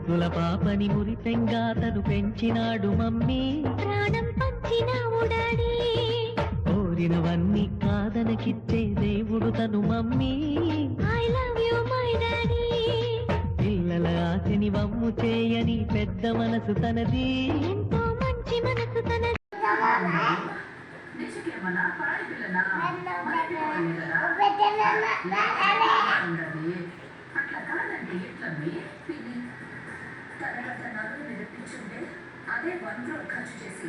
ముద్దుల పాపని మురిపెంగా తను పెంచినాడు మమ్మీ. ప్రాణం పంచినావు డాడీ. కోరినవన్నీ కాదనకిచ్చే దేవుడు తను mummy. I love you my daddy. పిల్లల ఆశని వమ్ము చేయని పెద్ద మనసు తనది. ఎంతో మంచి మనసు తనది. అదే 1 crore ఖర్చు చేసి